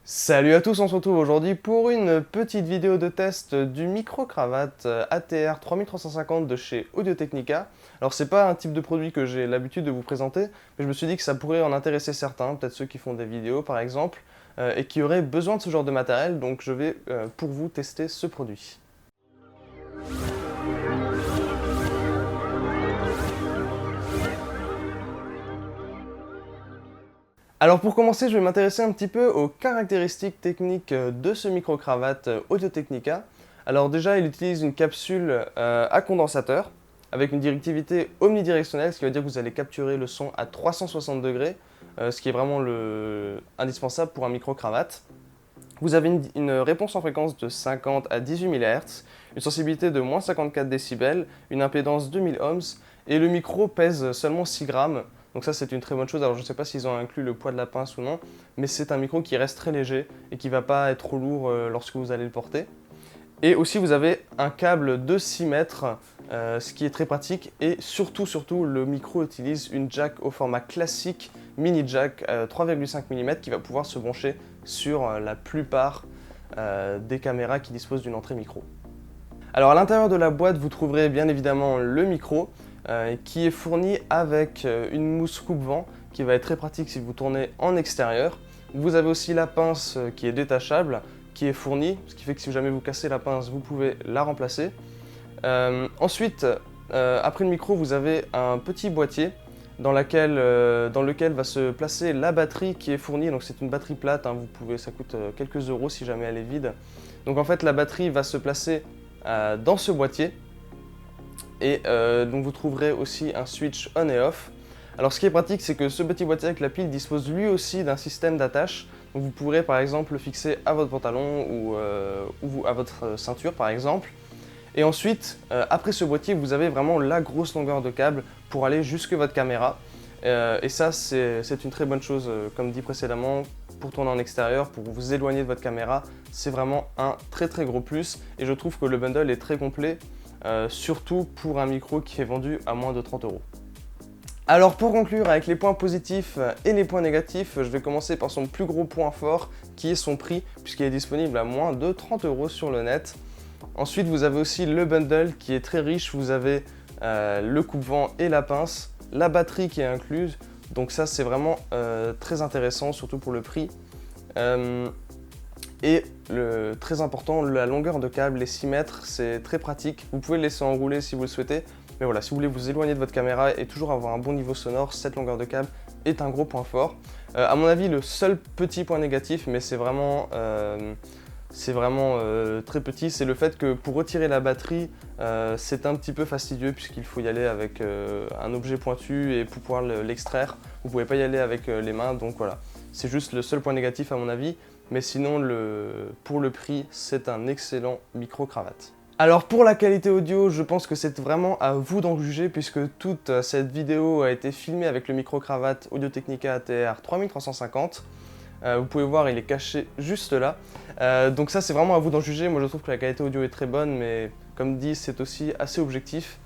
Salut à tous, on se retrouve aujourd'hui pour une petite vidéo de test du micro-cravate ATR 3350 de chez Audio-Technica. Alors c'est pas un type de produit que j'ai l'habitude de vous présenter, mais je me suis dit que ça pourrait en intéresser certains, peut-être ceux qui font des vidéos par exemple, et qui auraient besoin de ce genre de matériel, donc je vais pour vous tester ce produit. Alors pour commencer, je vais m'intéresser un petit peu aux caractéristiques techniques de ce micro-cravate Audio-Technica. Alors déjà, il utilise une capsule à condensateur avec une directivité omnidirectionnelle, ce qui veut dire que vous allez capturer le son à 360 degrés, ce qui est vraiment indispensable pour un micro-cravate. Vous avez une réponse en fréquence de 50 à 18 MHz, une sensibilité de moins 54 décibels, une impédance de 1000 ohms, et le micro pèse seulement 6 grammes. Donc ça c'est une très bonne chose. Alors je ne sais pas s'ils ont inclus le poids de la pince ou non, mais c'est un micro qui reste très léger et qui ne va pas être trop lourd lorsque vous allez le porter. Et aussi vous avez un câble de 6 mètres, ce qui est très pratique. Et surtout, le micro utilise une jack au format classique, mini jack 3,5 mm qui va pouvoir se brancher sur la plupart des caméras qui disposent d'une entrée micro. Alors à l'intérieur de la boîte, vous trouverez bien évidemment le micro qui est fourni avec une mousse coupe-vent qui va être très pratique si vous tournez en extérieur. Vous avez aussi la pince qui est détachable, qui est fournie, ce qui fait que si jamais vous cassez la pince, vous pouvez la remplacer. Ensuite, après le micro, vous avez un petit boîtier dans lequel va se placer la batterie qui est fournie. Donc c'est une batterie plate, hein, ça coûte quelques euros si jamais elle est vide. Donc en fait la batterie va se placer dans ce boîtier et donc vous trouverez aussi un switch on et off. Alors ce qui est pratique, c'est que ce petit boîtier avec la pile dispose lui aussi d'un système d'attache. Donc vous pourrez par exemple le fixer à votre pantalon ou à votre ceinture par exemple. Et ensuite, après ce boîtier, vous avez vraiment la grosse longueur de câble pour aller jusque votre caméra. Et ça, c'est une très bonne chose, comme dit précédemment, pour tourner en extérieur, pour vous éloigner de votre caméra. C'est vraiment un très gros plus. Et je trouve que le bundle est très complet, surtout pour un micro qui est vendu à moins de 30 euros. Alors pour conclure avec les points positifs et les points négatifs, je vais commencer par son plus gros point fort, qui est son prix, puisqu'il est disponible à moins de 30 euros sur le net. Ensuite, vous avez aussi le bundle qui est très riche. Vous avez le coupe-vent et la pince, la batterie qui est incluse. Donc ça, c'est vraiment très intéressant, surtout pour le prix. Et très important, la longueur de câble, les 6 mètres, c'est très pratique. Vous pouvez le laisser enrouler si vous le souhaitez. Mais voilà, si vous voulez vous éloigner de votre caméra et toujours avoir un bon niveau sonore, cette longueur de câble est un gros point fort. À mon avis, le seul petit point négatif, mais c'est vraiment très petit, c'est le fait que pour retirer la batterie, c'est un petit peu fastidieux puisqu'il faut y aller avec un objet pointu et pour pouvoir l'extraire, vous ne pouvez pas y aller avec les mains, donc voilà. C'est juste le seul point négatif à mon avis, mais sinon pour le prix, c'est un excellent micro-cravate. Alors pour la qualité audio, je pense que c'est vraiment à vous d'en juger puisque toute cette vidéo a été filmée avec le micro-cravate Audio-Technica ATR 3350. Vous pouvez voir, il est caché juste là. Donc ça, c'est vraiment à vous d'en juger. Moi, je trouve que la qualité audio est très bonne, mais comme dit, c'est aussi assez objectif.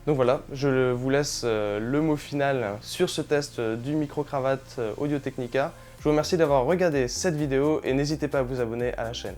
Donc voilà, je vous laisse le mot final sur ce test du micro-cravate Audio-Technica. Je vous remercie d'avoir regardé cette vidéo et n'hésitez pas à vous abonner à la chaîne.